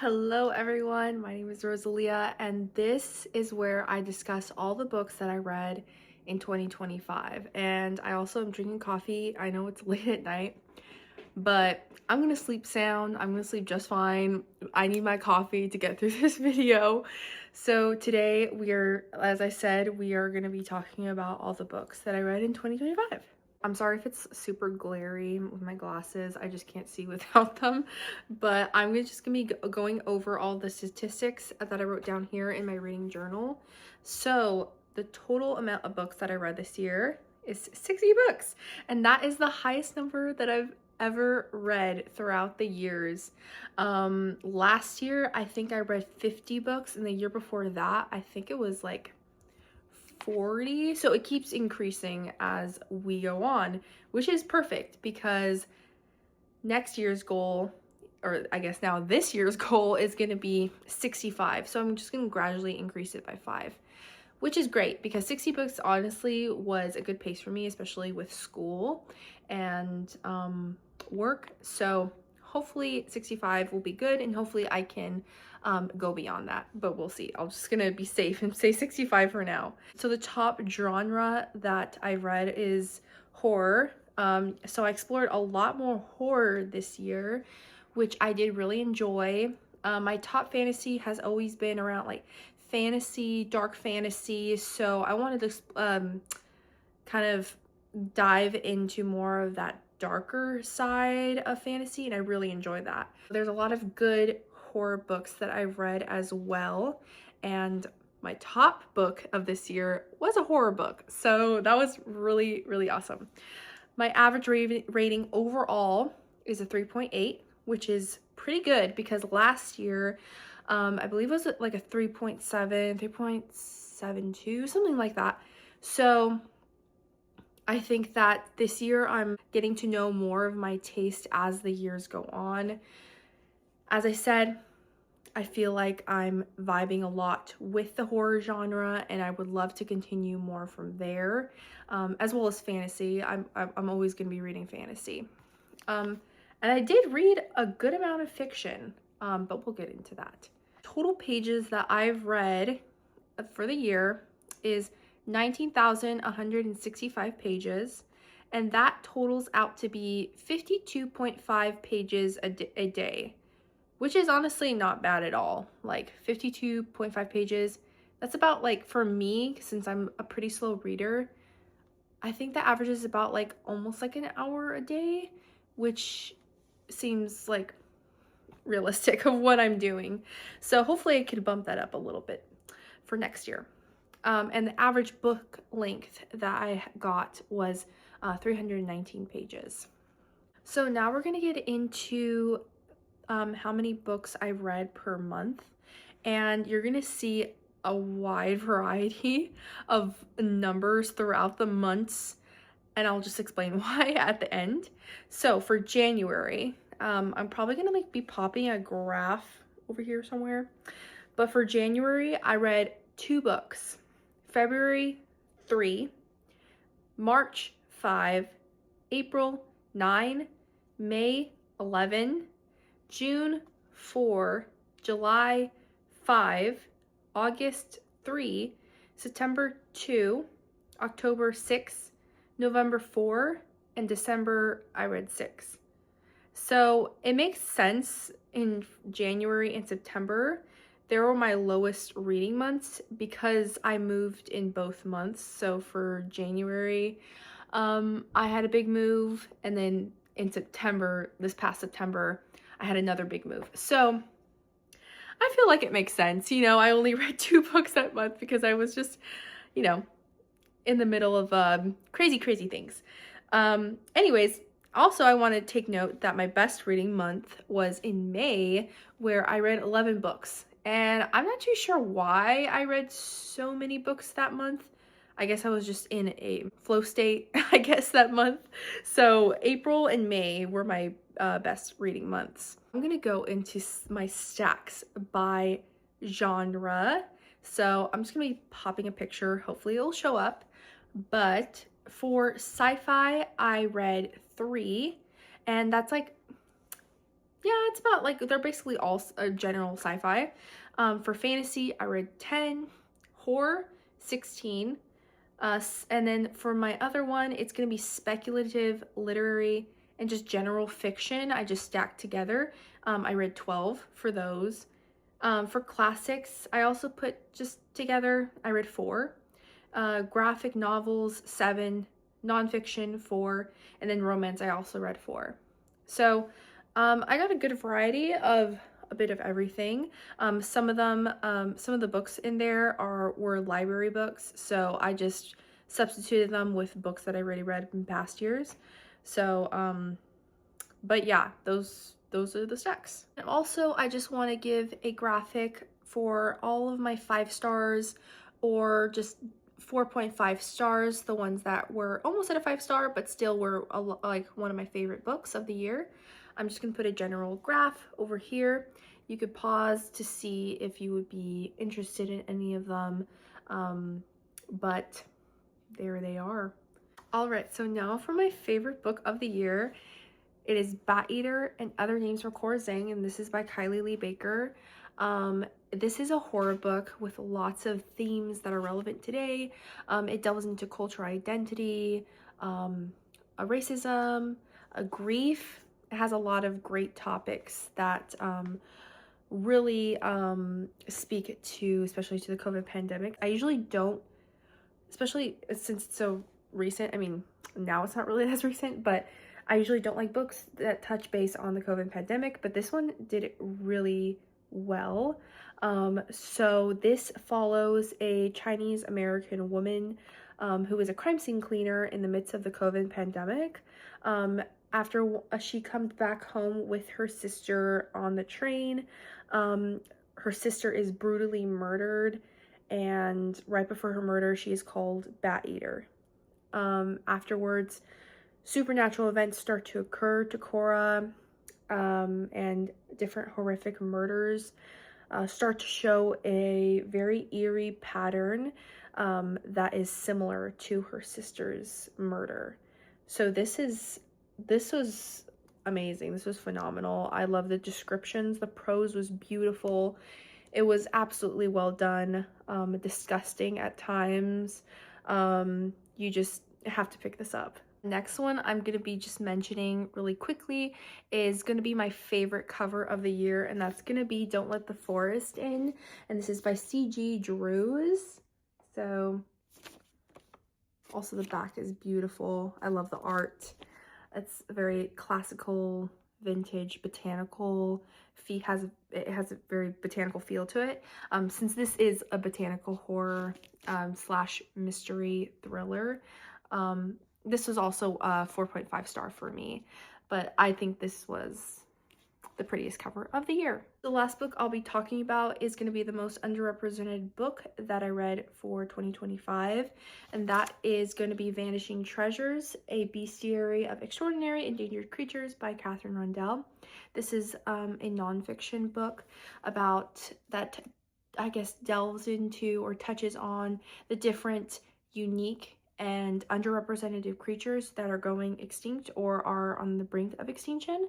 Hello everyone, my name is Rosalia and this is where I discuss all the books that I read in 2025. And I also am drinking coffee. I know it's late at night, but I'm gonna sleep sound. I'm gonna sleep just fine. I need my coffee to get through this video. So today as I said, we are gonna be talking about all the books that I read in 2025. I'm sorry if it's super glary with my glasses. I just can't see without them. But I'm just gonna be going over all the statistics that I wrote down here in my reading journal. So the total amount of books that I read this year is 60 books. And that is the highest number that I've ever read throughout the years. Last year, I think I read 50 books, and the year before that, I think it was like 40. So it keeps increasing as we go on, which is perfect because next year's goal, or I guess now this year's goal, is going to be 65. So I'm just going to gradually increase it by 5, which is great because 60 books honestly was a good pace for me, especially with school and work. So hopefully 65 will be good, and hopefully I can go beyond that, but we'll see. I'm just gonna be safe and say 65 for now. So the top genre that I read is horror. So I explored a lot more horror this year, which I did really enjoy. My top fantasy has always been around like fantasy, dark fantasy, so I wanted to kind of dive into more of that darker side of fantasy, and I really enjoy that. There's a lot of good horror books that I've read as well, and my top book of this year was a horror book, so that was really awesome. My average rating overall is a 3.8, which is pretty good because last year I believe it was like a 3.7, 3.72, something like that. So I think that this year I'm getting to know more of my taste as the years go on. As I said, I feel like I'm vibing a lot with the horror genre, and I would love to continue more from there, as well as fantasy. I'm always going to be reading fantasy. And I did read a good amount of fiction, but we'll get into that. Total pages that I've read for the year is 19,165 pages, and that totals out to be 52.5 pages a day, which is honestly not bad at all. Like 52.5 pages, that's about, like, for me, since I'm a pretty slow reader, I think the average is about like almost like an hour a day, which seems like realistic of what I'm doing. So hopefully I could bump that up a little bit for next year. And the average book length that I got was 319 pages. So now we're going to get into how many books I've read per month, and you're going to see a wide variety of numbers throughout the months, and I'll just explain why at the end. So for January, I'm probably going to be popping a graph over here somewhere, but for January, I read 2 books. February 3, March 5, April 9, May 11, June 4, July 5, August 3, September 2, October 6, November 4, and December I read 6. So it makes sense in January and September. They were my lowest reading months because I moved in both months. So for January, I had a big move, and then in September, this past September, I had another big move. So I feel like it makes sense. You know, I only read 2 books that month because I was just, you know, in the middle of crazy things. Anyways, also I want to take note that my best reading month was in May, where I read 11 books. And I'm not too sure why I read so many books that month. I guess I was just in a flow state, I guess, that month. So April and May were my best reading months. I'm going to go into my stacks by genre. So I'm just going to be popping a picture. Hopefully it'll show up. But for sci-fi, I read 3. And that's like yeah, it's about like they're basically all general sci-fi. For fantasy, I read 10, horror 16, and then for my other one, it's gonna be speculative, literary, and just general fiction. I just stacked together. I read 12 for those. For classics, I also put just together, I read 4. Graphic novels, 7. Nonfiction, 4. And then romance, I also read 4. So I got a good variety of a bit of everything. Some of the books in there were library books, so I just substituted them with books that I already read in past years. So but yeah, those are the stacks. And also, I just want to give a graphic for all of my 5 stars or just 4.5 stars, the ones that were almost at a 5-star but still were like one of my favorite books of the year. I'm just gonna put a general graph over here. You could pause to see if you would be interested in any of them, but there they are. All right, so now for my favorite book of the year. It is Bat Eater and Other Names for Cora Zhang, and this is by Kylie Lee Baker. This is a horror book with lots of themes that are relevant today. It delves into cultural identity, a racism, a grief. It has a lot of great topics that really speak to, especially to the COVID pandemic. I usually don't, especially since it's so recent. I mean, now it's not really as recent, but I usually don't like books that touch base on the COVID pandemic, but this one did it really well. So this follows a Chinese American woman who is a crime scene cleaner in the midst of the COVID pandemic. After she comes back home with her sister on the train, her sister is brutally murdered, and right before her murder, she is called Bat Eater. Afterwards, supernatural events start to occur to Cora, and different horrific murders start to show a very eerie pattern that is similar to her sister's murder. So this was amazing. This was phenomenal. I love the descriptions. The prose was beautiful. It was absolutely well done. Disgusting at times. You just have to pick this up. Next one I'm going to be just mentioning really quickly is going to be my favorite cover of the year, and that's going to be Don't Let the Forest In, and this is by C.G. Drews. So also the back is beautiful. I love the art. It's a very classical, vintage, botanical it has a very botanical feel to it. Since this is a botanical horror slash mystery thriller, this was also a 4.5 star for me, but I think this was the prettiest cover of the year. The last book I'll be talking about is going to be the most underrepresented book that I read for 2025, and that is going to be Vanishing Treasures, a bestiary of extraordinary endangered creatures by Catherine Rundell. This is a nonfiction book about that, I guess, delves into or touches on the different unique and underrepresented creatures that are going extinct or are on the brink of extinction.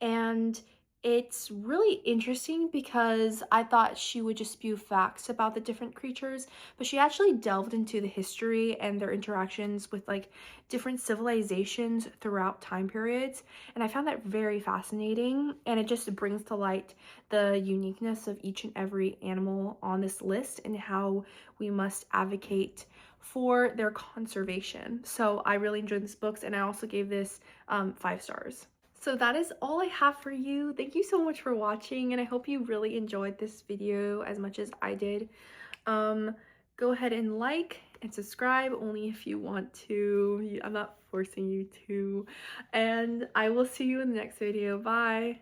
And it's really interesting because I thought she would just spew facts about the different creatures, but she actually delved into the history and their interactions with like different civilizations throughout time periods. And I found that very fascinating, and it just brings to light the uniqueness of each and every animal on this list and how we must advocate for their conservation. So I really enjoyed this book, and I also gave this 5 stars. So that is all I have for you. Thank you so much for watching, and I hope you really enjoyed this video as much as I did. Go ahead and like and subscribe only if you want to. I'm not forcing you to. And I will see you in the next video. Bye!